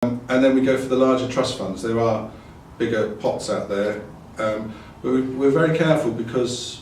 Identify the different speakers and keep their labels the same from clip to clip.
Speaker 1: And then we go for the larger trust funds. There are bigger pots out there, but we're very careful because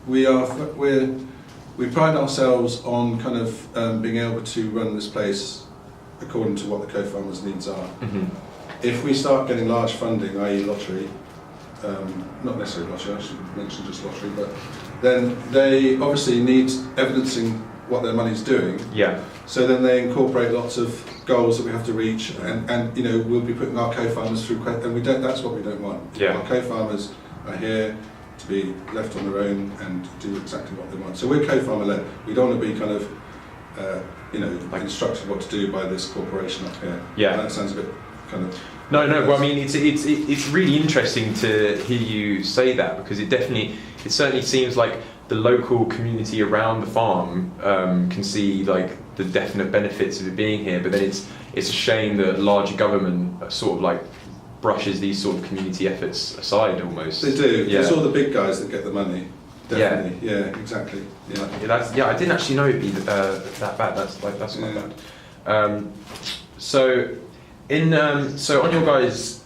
Speaker 1: we pride ourselves on kind of being able to run this place according to what the co-farmers' needs are.
Speaker 2: Mm-hmm.
Speaker 1: If we start getting large funding, i.e. lottery, not necessarily lottery, I should mention just lottery, but then they obviously need evidencing what their money's doing.
Speaker 2: Yeah.
Speaker 1: So then they incorporate lots of goals that we have to reach, and you know, we'll be putting our co-farmers through, and we don't. That's what we don't want.
Speaker 2: Yeah.
Speaker 1: Our co-farmers are here to be left on their own and do exactly what they want. So we're co-farmer led. We don't want to be kind of, you know, like instructed what to do by this corporation up here.
Speaker 2: Yeah.
Speaker 1: That sounds a bit kind of.
Speaker 2: No. Well, I mean, it's really interesting to hear you say that, because it certainly seems like the local community around the farm can see like the definite benefits of it being here, but then it's a shame that larger government sort of like brushes these sort of community efforts aside almost.
Speaker 1: They do.
Speaker 2: Yeah.
Speaker 1: It's all the big guys that get the money. Definitely. Yeah. Exactly. Yeah.
Speaker 2: I didn't actually know it'd be that bad. That's quite bad. So on your guys'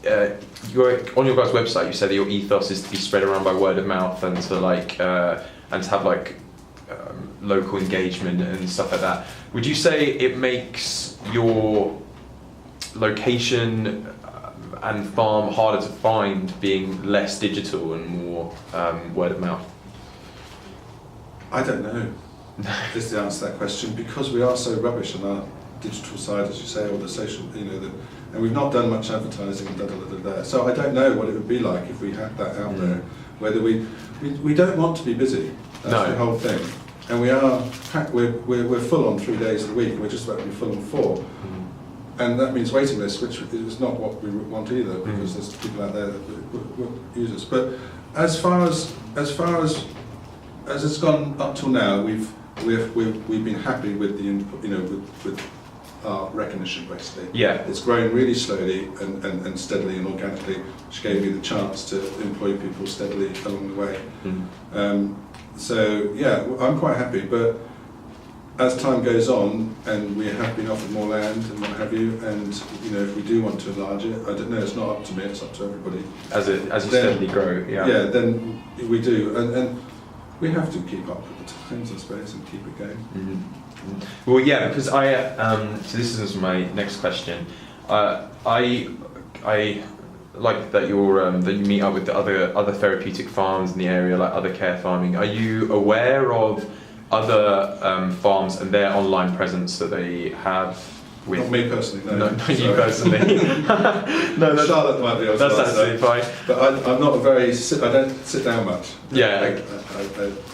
Speaker 2: website, you said that your ethos is to be spread around by word of mouth and to like and to have like local engagement and stuff like that. Would you say it makes your location and farm harder to find, being less digital and more word of mouth?
Speaker 1: I don't know. Is the answer to that question, because we are so rubbish on our digital side, as you say, or the social, you know, and we've not done much advertising and So I don't know what it would be like if we had that out there. Whether we don't want to be busy. That's the whole thing. And we're full on 3 days of the week. And we're just about to be full on 4. And that means waiting lists, which is not what we want either, because there's people out there that will use us. But as far as it's gone up till now, we've been happy with the input, you know, with our recognition basically.
Speaker 2: Yeah.
Speaker 1: It's grown really slowly and steadily and organically, which gave me the chance to employ people steadily along the way. So yeah, I'm quite happy, but as time goes on and we have been offered more land and what have you, and you know, if we do want to enlarge it, I don't know, it's not up to me, it's up to everybody.
Speaker 2: As you steadily grow, yeah.
Speaker 1: Yeah, then we do, and we have to keep up with the times, I suppose, and keep it going.
Speaker 2: Well, yeah, because so this is my next question. I like that that you meet up with the other therapeutic farms in the area, like other care farming. Are you aware of other farms and their online presence that they have? With
Speaker 1: not me personally, no.
Speaker 2: No, not you personally. No,
Speaker 1: Charlotte might be able to.
Speaker 2: That's absolutely fine.
Speaker 1: But I'm not I don't sit down much.
Speaker 2: Yeah,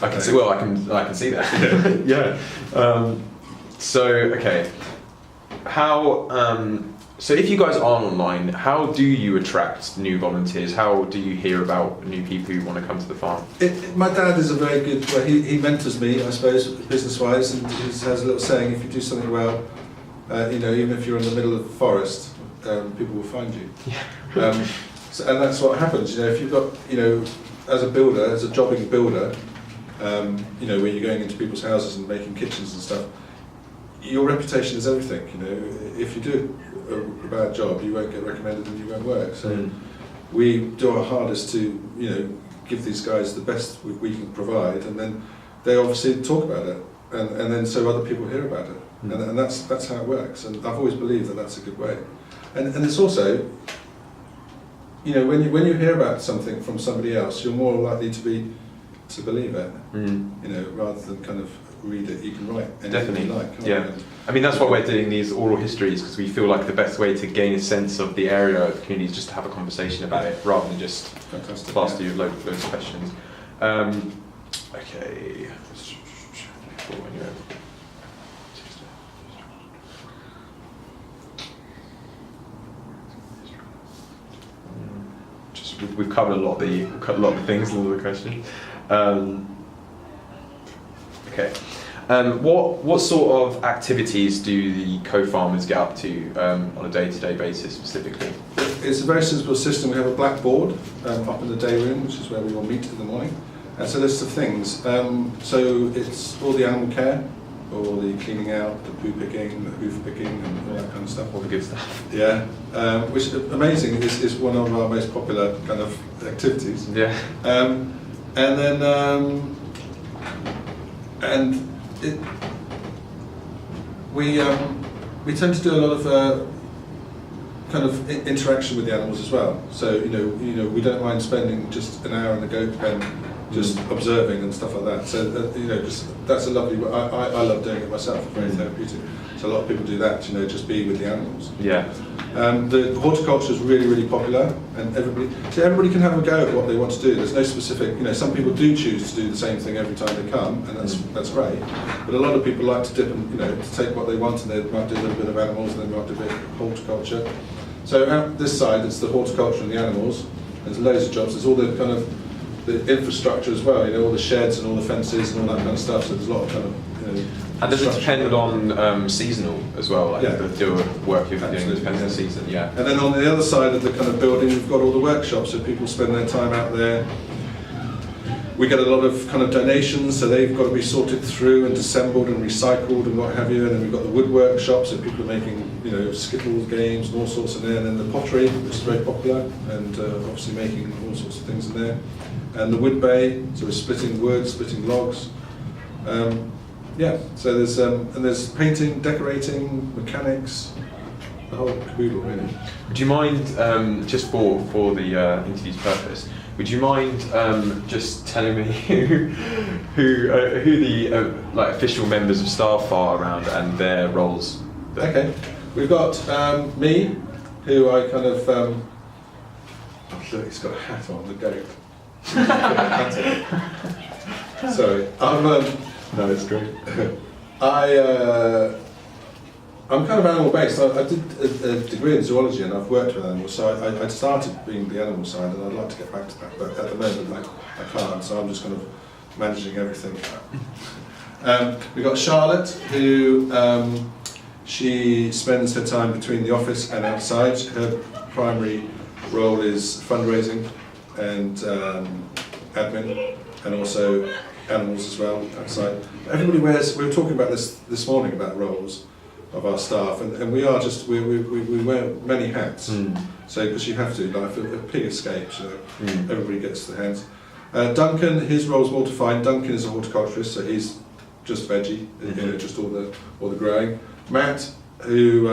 Speaker 2: I can see. Well, I can see that. Yeah. So okay, so if you guys are online, how do you attract new volunteers? How do you hear about new people who want to come to the farm?
Speaker 1: My dad is a very good. Well, he mentors me, I suppose, business-wise, and he has a little saying: if you do something well, you know, even if you're in the middle of the forest, people will find you. Yeah. And that's what happens. You know, if you've got, you know, as a builder, as a jobbing builder, you know, where you're going into people's houses and making kitchens and stuff, your reputation is everything. You know, if you do a bad job, you won't get recommended and you won't work. So we do our hardest to, you know, give these guys the best we can provide, and then they obviously talk about it, and then so other people hear about it. And that's how it works, and I've always believed that that's a good way. And it's also, you know, when you hear about something from somebody else, you're more likely to believe it. You know, rather than kind of read it. You can write anything you like.
Speaker 2: Yeah. I mean, that's why we're doing these oral histories, because we feel like the best way to gain a sense of the area of the community is just to have a conversation about it, rather than just plaster you with loads of questions. Okay. We've covered a lot of the things, a lot of the questions. Okay. What sort of activities do the co-farmers get up to on a day-to-day basis specifically?
Speaker 1: It's a very simple system. We have a blackboard up in the day room, which is where we all meet in the morning. It's a list of things. So it's all the animal care, all the cleaning out, the poo picking, the hoof picking, and all that kind of stuff.
Speaker 2: All the good stuff.
Speaker 1: Yeah, which amazing is one of our most popular kind of activities.
Speaker 2: Yeah.
Speaker 1: And then we tend to do a lot of kind of interaction with the animals as well. So you know we don't mind spending just an hour in the goat pen, just observing and stuff like that. So you know, just that's a lovely. I love doing it myself. It's very therapeutic. So a lot of people do that. You know, just be with the animals.
Speaker 2: Yeah.
Speaker 1: The horticulture is really, really popular, and everybody can have a go at what they want to do. There's no specific, you know, some people do choose to do the same thing every time they come, and that's great. But a lot of people like to dip and, you know, to take what they want, and they might do a little bit of animals, and they might do a bit of horticulture. So out this side, it's the horticulture and the animals. There's loads of jobs. There's all the kind of the infrastructure as well. You know, all the sheds and all the fences and all that kind of stuff. So there's a lot of kind of, you know.
Speaker 2: And does it depend on seasonal as well? Like the work you're doing depends on the season, yeah. And
Speaker 1: then on the other side of the kind of building, we've got all the workshops, so people spend their time out there. We get a lot of kind of donations, so they've got to be sorted through and disassembled and recycled and what have you. And then we've got the wood workshops, so people are making, you know, skittles games and all sorts in there. And then the pottery, which is very popular, and obviously making all sorts of things in there. And the wood bay, so we're splitting wood, splitting logs. Yeah, so there's painting, decorating, mechanics, the whole caboodle really.
Speaker 2: Would you mind, just for the interview's purpose, would you mind just telling me who the like official members of staff are around and their roles?
Speaker 1: Okay, we've got me, who I kind of oh look, he's got a hat on, the goat. Sorry, no, it's great. I'm kind of animal based. I did a degree in zoology and I've worked with animals, so I started being the animal side, and I'd like to get back to that, but at the moment I can't, so I'm just kind of managing everything. We've got Charlotte, who she spends her time between the office and outside. Her primary role is fundraising and admin, and also animals as well outside. Everybody wears. We were talking about this morning about roles of our staff, and we wear many hats. So because you have to, like if a pig escapes, you know, everybody gets the hands. Duncan, his role's more defined. Duncan is a horticulturist, so he's just veggie, you know, just all the growing. Matt, who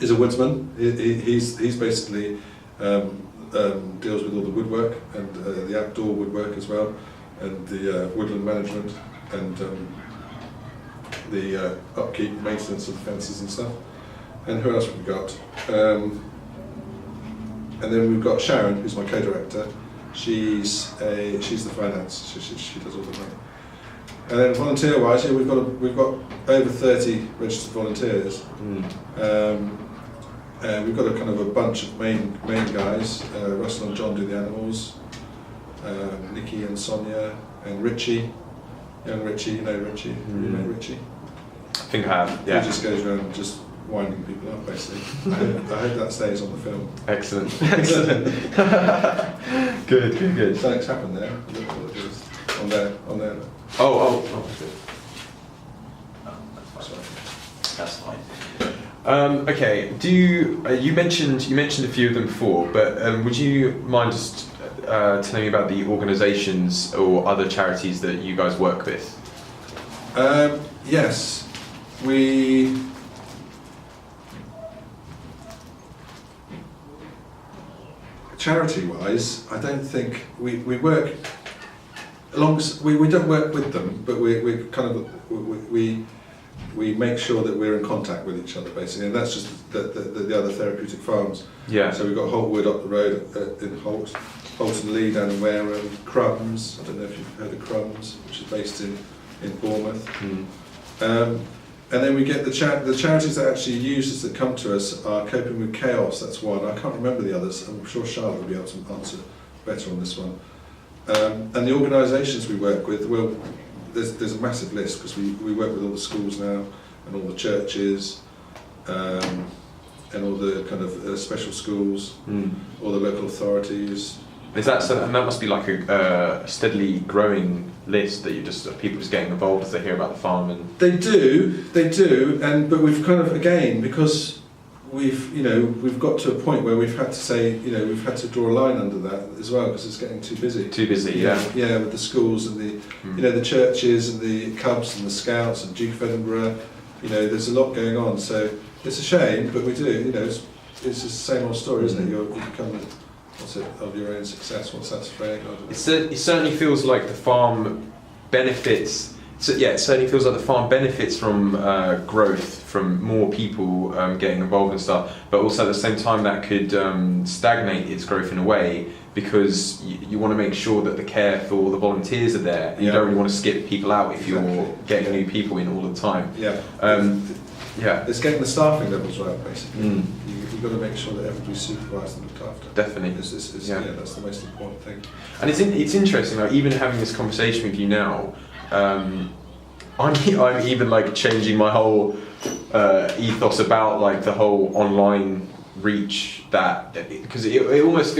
Speaker 1: is a woodsman, he's basically deals with all the woodwork and the outdoor woodwork as well, and the woodland management and the upkeep, maintenance of the fences and stuff. And who else have we got? And then we've got Sharon, who's my co-director. She's the finance. She does all the money. And then volunteer-wise, yeah, we've got over 30 registered volunteers. We've got a kind of a bunch of main guys. Russell and John do the animals. Nikki and Sonia and Richie, young Richie. You know Richie. You know Richie.
Speaker 2: I think I have. Yeah.
Speaker 1: He just goes around just winding people up, basically. I hope that stays on the film.
Speaker 2: Excellent. Excellent. Good.
Speaker 1: Something's happened there. Look what it is. On there.
Speaker 2: Oh.
Speaker 1: Sorry.
Speaker 3: That's fine.
Speaker 2: Okay. Do you mentioned a few of them before, but would you mind just telling me about the organisations or other charities that you guys work with?
Speaker 1: Yes, charity-wise, I don't think we work. We don't work with them, but we kind of we make sure that we're in contact with each other, basically, and that's just the other therapeutic farms.
Speaker 2: Yeah.
Speaker 1: So we've got Holtwood up the road in Holt and Lee down in Wareham, Crumbs. I don't know if you've heard of Crumbs, which is based in Bournemouth. And then we get the charities that actually use us, that come to us, are Coping with Chaos. That's one. I can't remember the others. I'm sure Charlotte will be able to answer better on this one. And the organisations we work with, well, there's a massive list, because we work with all the schools now, and all the churches, and all the kind of special schools, all the local authorities,
Speaker 2: Is that so? And that must be like a steadily growing list that people just getting involved as they hear about the farm and.
Speaker 1: They do, but we've kind of again because we've got to a point where we've had to say we've had to draw a line under that as well because it's getting too busy.
Speaker 2: Too busy, yeah.
Speaker 1: Yeah, with the schools and the the churches and the Cubs and the Scouts and Duke of Edinburgh. There's a lot going on, so it's a shame, but we do. It's just the same old story, isn't it? You become of your own success. What's that saying?
Speaker 2: It certainly feels like the farm benefits. So yeah, it certainly feels like the farm benefits from growth, from more people getting involved and stuff. But also at the same time, that could stagnate its growth in a way because you want to make sure that the care for all the volunteers are there. You don't really want to skip people out if you're getting new people in all the time.
Speaker 1: Yeah.
Speaker 2: Yeah.
Speaker 1: It's getting the staffing levels right, basically. You've got to make sure that everybody's supervised and looked after.
Speaker 2: Definitely.
Speaker 1: That's the most important thing.
Speaker 2: And it's interesting, like even having this conversation with you now, I'm even like changing my whole ethos about like the whole online reach because it almost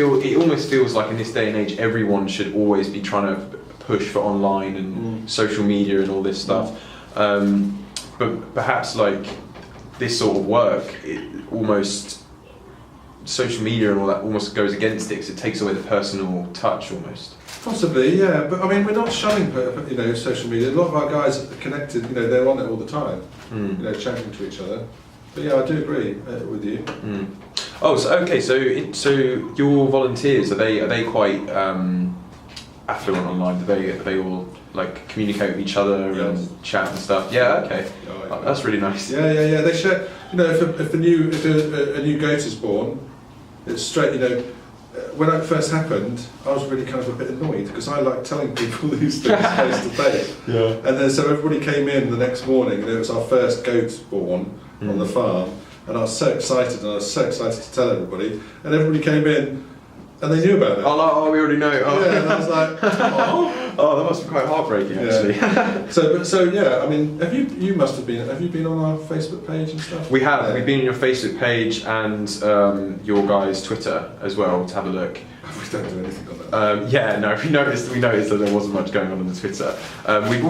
Speaker 2: feels like in this day and age everyone should always be trying to push for online and social media and all this stuff. But perhaps like this sort of work, social media and all that almost goes against it because it takes away the personal touch almost.
Speaker 1: Possibly, yeah, but I mean we're not shunning social media. A lot of our guys are connected. They're on it all the time. Chatting to each other. But yeah, I do agree with you.
Speaker 2: Oh, so okay, so your volunteers are they quite affluent online? Do they all like communicate with each other and chat and stuff? Yeah, okay, that's really nice.
Speaker 1: Yeah. They share. If a new goat is born, it's straight. When it first happened, I was really kind of a bit annoyed because I like telling people these things face to face. Yeah. And then so everybody came in the next morning, and it was our first goat born on the farm, and I was so excited, to tell everybody, and everybody came in, and they knew about it.
Speaker 2: Oh, we already know. Oh.
Speaker 1: Yeah, and I was like,
Speaker 2: oh, that must be quite heartbreaking actually.
Speaker 1: So yeah, I mean, have you been on our Facebook page and stuff?
Speaker 2: We have. We've been on your Facebook page and your guys' Twitter as well to have a look.
Speaker 1: We don't do anything on that.
Speaker 2: We noticed that there wasn't much going on the Twitter. We've also